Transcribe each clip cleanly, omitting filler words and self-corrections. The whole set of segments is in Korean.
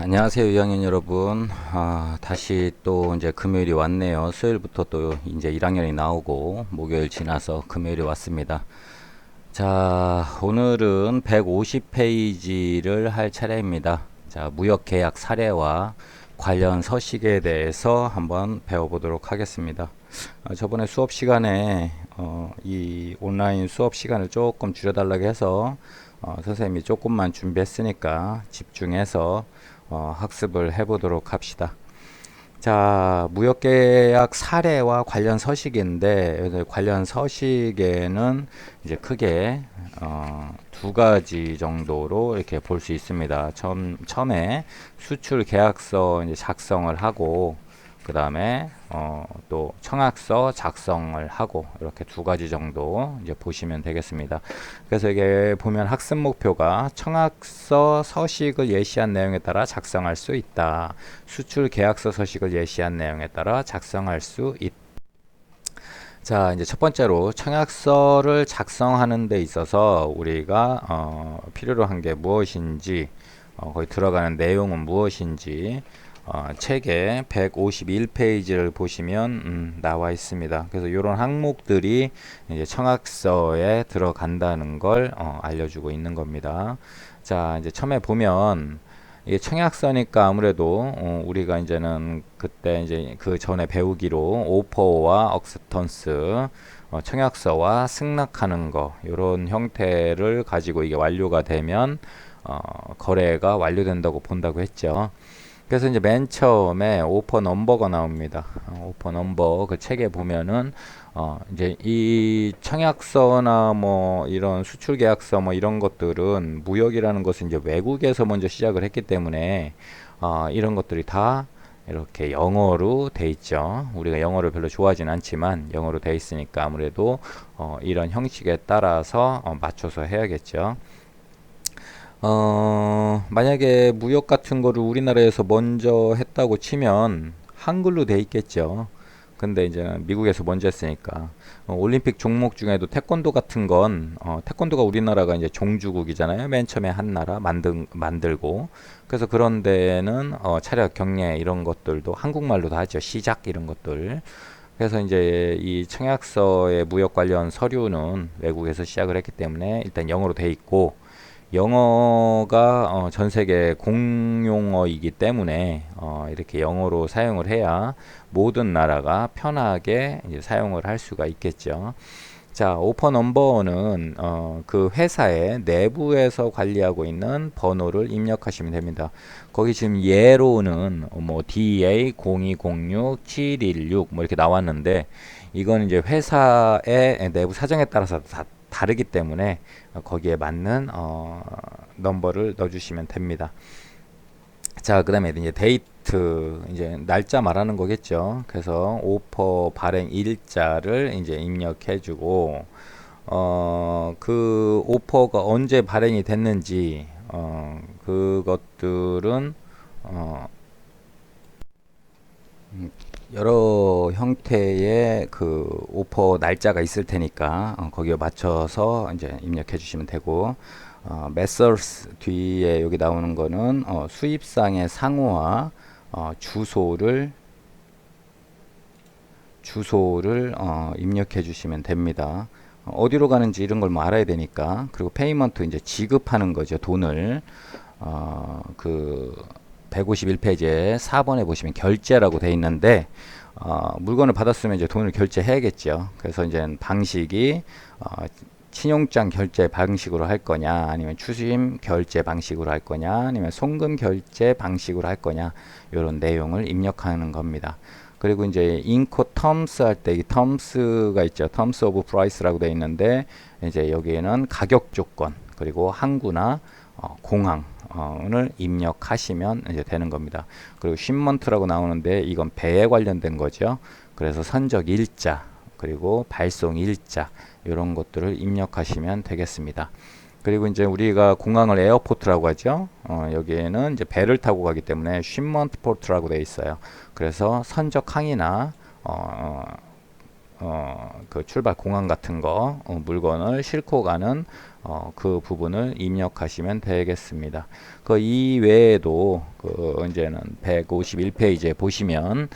안녕하세요, 2학년 여러분. 다시 또 이제 금요일이 왔네요. 수요일부터 또 이제 1학년이 나오고 목요일 지나서 금요일이 왔습니다. 자, 오늘은 150페이지를 할 차례입니다. 자, 무역계약 사례와 관련 서식에 대해서 한번 배워보도록 하겠습니다. 저번에 수업 시간에 이 온라인 수업 시간을 조금 줄여달라고 해서 선생님이 조금만 준비했으니까 집중해서 학습을 해보도록 합시다. 자, 무역계약 사례와 관련 서식인데, 관련 서식에는 이제 크게 두 가지 정도로 이렇게 볼 수 있습니다. 처음에 수출 계약서 이제 작성을 하고, 그 다음에 또 청약서 작성을 하고, 이렇게 두 가지 정도 이제 보시면 되겠습니다. 그래서 이게 보면 학습 목표가 청약서 서식을 예시한 내용에 따라 작성할 수 있다. 수출 계약서 서식을 예시한 내용에 따라 작성할 수 있다. 자, 이제 첫 번째로 청약서를 작성하는 데 있어서 우리가 필요로 한 게 무엇인지, 거기 들어가는 내용은 무엇인지 책의 151페이지를 보시면 나와 있습니다. 그래서 이런 항목들이 이제 청약서에 들어간다는 걸 알려주고 있는 겁니다. 자, 이제 처음에 보면 이게 청약서니까 아무래도 우리가 이제는 그때 이제 그 전에 배우기로 오퍼와 억스턴스 청약서와 승낙하는 거 이런 형태를 가지고 이게 완료가 되면 거래가 완료된다고 본다고 했죠. 그래서 이제 맨 처음에 오퍼 넘버가 나옵니다. 오퍼 넘버 그 책에 보면은 이제 이 청약서나 뭐 이런 수출 계약서 뭐 이런 것들은 무역이라는 것은 이제 외국에서 먼저 시작을 했기 때문에 이런 것들이 다 이렇게 영어로 돼 있죠. 우리가 영어를 별로 좋아하진 않지만 영어로 돼 있으니까 아무래도 이런 형식에 따라서 맞춰서 해야겠죠. 만약에 무역 같은 거를 우리나라에서 먼저 했다고 치면 한글로 돼 있겠죠. 근데 이제 미국에서 먼저 했으니까 올림픽 종목 중에도 태권도 같은 건 태권도가 우리나라가 이제 종주국이잖아요. 맨 처음에 한 나라 만들고 그래서 그런 데는 차렷 경례 이런 것들도 한국말로도 하죠. 시작 이런 것들. 그래서 이제 이 청약서의 무역 관련 서류는 외국에서 시작을 했기 때문에 일단 영어로 돼 있고 영어가 전 세계 공용어이기 때문에 이렇게 영어로 사용을 해야 모든 나라가 편하게 이제 사용을 할 수가 있겠죠. 자, 오퍼 넘버는 그 회사의 내부에서 관리하고 있는 번호를 입력하시면 됩니다. 거기 지금 예로는 뭐 DA0206-716 뭐 이렇게 나왔는데 이건 이제 회사의 내부 사정에 따라서 다 다르기 때문에 거기에 맞는 넘버를 넣어주시면 됩니다. 자, 그 다음에 이제 데이트, 이제 날짜 말하는 거겠죠. 그래서 오퍼 발행 일자를 이제 입력해주고, 그 오퍼가 언제 발행이 됐는지, 그것들은, 여러 형태의 그 오퍼 날짜가 있을 테니까 거기에 맞춰서 이제 입력해 주시면 되고 메서스 뒤에 여기 나오는 거는 수입상의 상호와 주소를 입력해 주시면 됩니다. 어디로 가는지 이런 걸 뭐 알아야 되니까. 그리고 페이먼트 이제 지급하는 거죠. 돈을 그 151페이지에 4번에 보시면 결제라고 돼 있는데 물건을 받았으면 이제 돈을 결제해야겠죠. 그래서 이제 방식이 신용장 결제 방식으로 할 거냐 아니면 추심 결제 방식으로 할 거냐 아니면 송금 결제 방식으로 할 거냐 이런 내용을 입력하는 겁니다. 그리고 이제 인코 텀스 할 때 이 텀스가 있죠. 텀스 오브 프라이스라고 돼 있는데 이제 여기에는 가격 조건 그리고 항구나 공항 을 입력하시면 이제 되는 겁니다. 그리고 shipment라고 나오는데 이건 배에 관련된 거죠. 그래서 선적 일자 그리고 발송 일자 이런 것들을 입력하시면 되겠습니다. 그리고 이제 우리가 공항을 에어포트라고 하죠. 여기에는 이제 배를 타고 가기 때문에 shipment port라고 되어 있어요. 그래서 선적 항이나 그 출발 공항 같은 거 물건을 싣고 가는 그 부분을 입력하시면 되겠습니다. 그 이외에도 그 이제는 151페이지에 보시면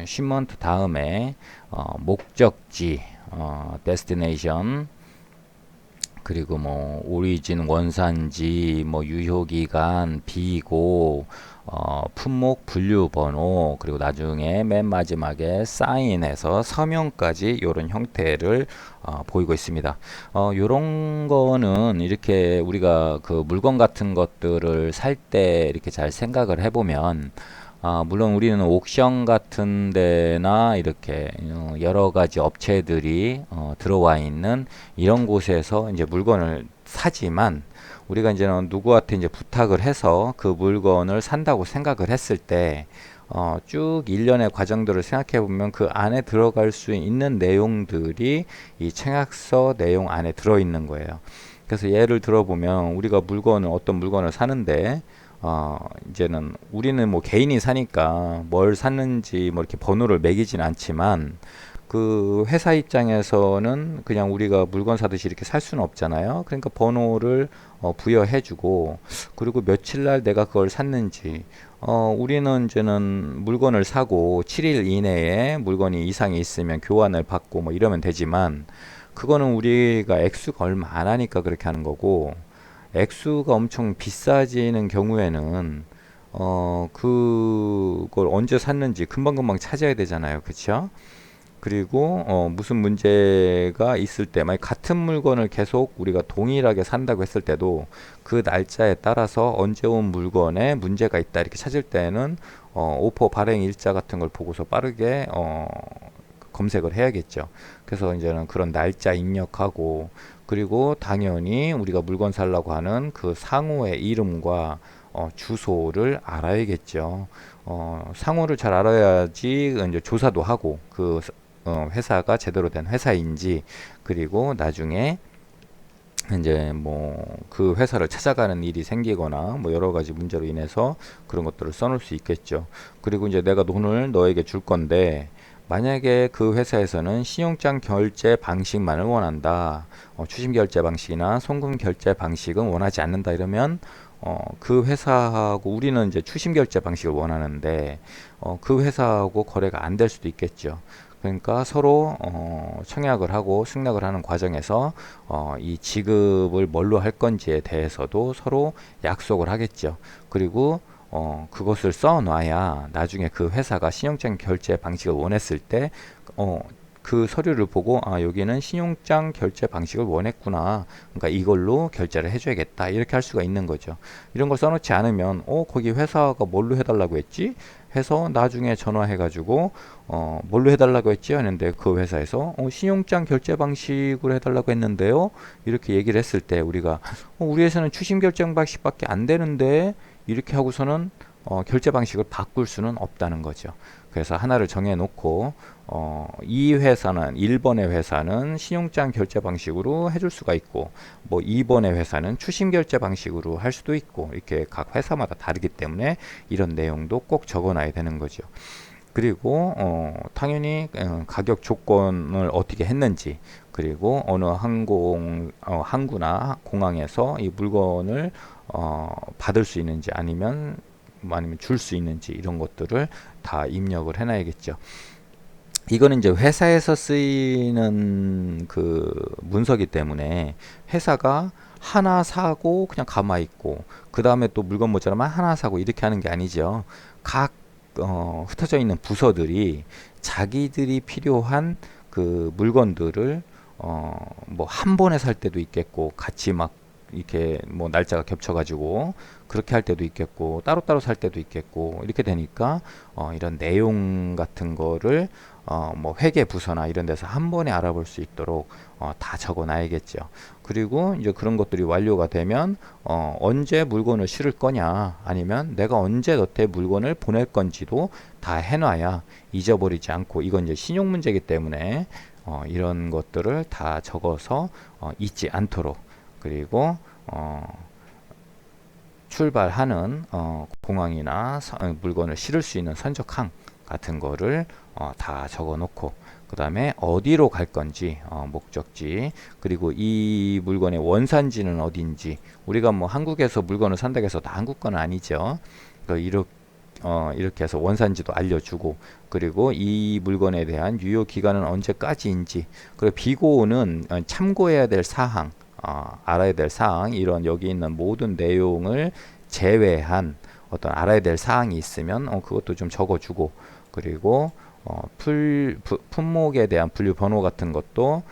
쉬먼트 다음에 목적지 destination, 그리고 뭐 오리진 원산지, 뭐 유효기간, 비고, 품목 분류 번호, 그리고 나중에 맨 마지막에 사인해서 서명까지 이런 형태를 보이고 있습니다. 요런 거는 이렇게 우리가 그 물건 같은 것들을 살 때 이렇게 잘 생각을 해보면, 물론 우리는 옥션 같은 데나 이렇게 여러 가지 업체들이 들어와 있는 이런 곳에서 이제 물건을 사지만, 우리가 이제는 누구한테 이제 부탁을 해서 그 물건을 산다고 생각을 했을 때 쭉 일련의 과정들을 생각해 보면 그 안에 들어갈 수 있는 내용들이 이 청약서 내용 안에 들어 있는 거예요. 그래서 예를 들어 보면 우리가 어떤 물건을 사는데 이제는 우리는 뭐 개인이 사니까 뭘 샀는지 뭐 이렇게 번호를 매기진 않지만, 그 회사 입장에서는 그냥 우리가 물건 사듯이 이렇게 살 수는 없잖아요. 그러니까 번호를 부여해주고, 그리고 며칠 날 내가 그걸 샀는지, 우리는 이제는 물건을 사고 7일 이내에 물건이 이상이 있으면 교환을 받고 뭐 이러면 되지만, 그거는 우리가 액수가 얼마 안 하니까 그렇게 하는 거고, 액수가 엄청 비싸지는 경우에는 그걸 언제 샀는지 금방금방 찾아야 되잖아요. 그쵸? 그리고 무슨 문제가 있을 때, 만약 같은 물건을 계속 우리가 동일하게 산다고 했을 때도 그 날짜에 따라서 언제 온 물건에 문제가 있다 이렇게 찾을 때는 오퍼 발행 일자 같은 걸 보고서 빠르게 검색을 해야겠죠. 그래서 이제는 그런 날짜 입력하고, 그리고 당연히 우리가 물건 살라고 하는 그 상호의 이름과 주소를 알아야겠죠. 상호를 잘 알아야지 이제 조사도 하고 그 회사가 제대로 된 회사인지, 그리고 나중에 이제 뭐 그 회사를 찾아가는 일이 생기거나 뭐 여러 가지 문제로 인해서 그런 것들을 써놓을 수 있겠죠. 그리고 이제 내가 돈을 너에게 줄 건데, 만약에 그 회사에서는 신용장 결제 방식만을 원한다, 추심 결제 방식이나 송금 결제 방식은 원하지 않는다 이러면 그 회사하고, 우리는 이제 추심 결제 방식을 원하는데 그 회사하고 거래가 안 될 수도 있겠죠. 그러니까 서로 청약을 하고 승낙을 하는 과정에서 이 지급을 뭘로 할 건지에 대해서도 서로 약속을 하겠죠. 그리고 그것을 써놔야 나중에 그 회사가 신용장 결제 방식을 원했을 때 그 서류를 보고, 여기는 신용장 결제 방식을 원했구나, 그러니까 이걸로 결제를 해줘야겠다 이렇게 할 수가 있는 거죠. 이런 걸 써놓지 않으면 거기 회사가 뭘로 해달라고 했지 해서 나중에 전화해 가지고 뭘로 해달라고 했지 하는데, 그 회사에서 신용장 결제 방식으로 해달라고 했는데요 이렇게 얘기를 했을 때, 우리가 우리 회사는 추심 결제 방식밖에 안 되는데 이렇게 하고서는 결제 방식을 바꿀 수는 없다는 거죠. 그래서 하나를 정해 놓고 이 회사는 1번의 회사는 신용장 결제 방식으로 해줄 수가 있고, 뭐 2번의 회사는 추심 결제 방식으로 할 수도 있고, 이렇게 각 회사마다 다르기 때문에 이런 내용도 꼭 적어 놔야 되는 거죠. 그리고 당연히 가격 조건을 어떻게 했는지, 그리고 어느 항구나 공항에서 이 물건을 받을 수 있는지, 아니면 줄 수 있는지, 이런 것들을 다 입력을 해놔야겠죠. 이거는 이제 회사에서 쓰이는 그 문서기 때문에, 회사가 하나 사고 그냥 가만히 있고 그 다음에 또 물건 모자라면 하나 사고 이렇게 하는 게 아니죠. 각 흩어져 있는 부서들이 자기들이 필요한 그 물건들을 뭐 한 번에 살 때도 있겠고, 같이 막 이렇게 뭐 날짜가 겹쳐가지고 그렇게 할 때도 있겠고, 따로따로 살 때도 있겠고, 이렇게 되니까 이런 내용 같은 거를 뭐 회계 부서나 이런 데서 한 번에 알아볼 수 있도록 다 적어 놔야겠죠. 그리고 이제 그런 것들이 완료가 되면 언제 물건을 실을 거냐, 아니면 내가 언제 너한테 물건을 보낼 건지도 다 해놔야 잊어버리지 않고, 이건 이제 신용 문제이기 때문에 이런 것들을 다 적어서 잊지 않도록, 그리고 출발하는 공항이나 물건을 실을 수 있는 선적항, 같은 거를 다 적어 놓고, 그 다음에 어디로 갈 건지, 목적지, 그리고 이 물건의 원산지는 어딘지. 우리가 뭐 한국에서 물건을 산다고 해서 다 한국 건 아니죠. 이렇게 해서 원산지도 알려주고, 그리고 이 물건에 대한 유효 기간은 언제까지인지, 그리고 비고는 참고해야 될 사항, 알아야 될 사항, 이런 여기 있는 모든 내용을 제외한 어떤 알아야 될 사항이 있으면 그것도 좀 적어주고, 그리고 품목에 대한 분류 번호 같은 것도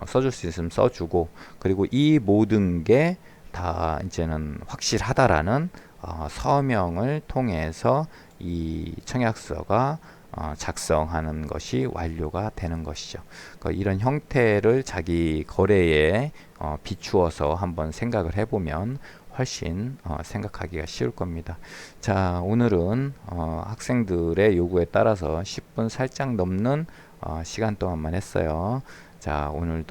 써줄 수 있으면 써주고, 그리고 이 모든 게 다 이제는 확실하다라는 서명을 통해서 이 청약서가 작성하는 것이 완료가 되는 것이죠. 그러니까 이런 형태를 자기 거래에 비추어서 한번 생각을 해보면 훨씬 생각하기가 쉬울 겁니다. 자, 오늘은 학생들의 요구에 따라서 10분 살짝 넘는 시간 동안만 했어요. 자, 오늘도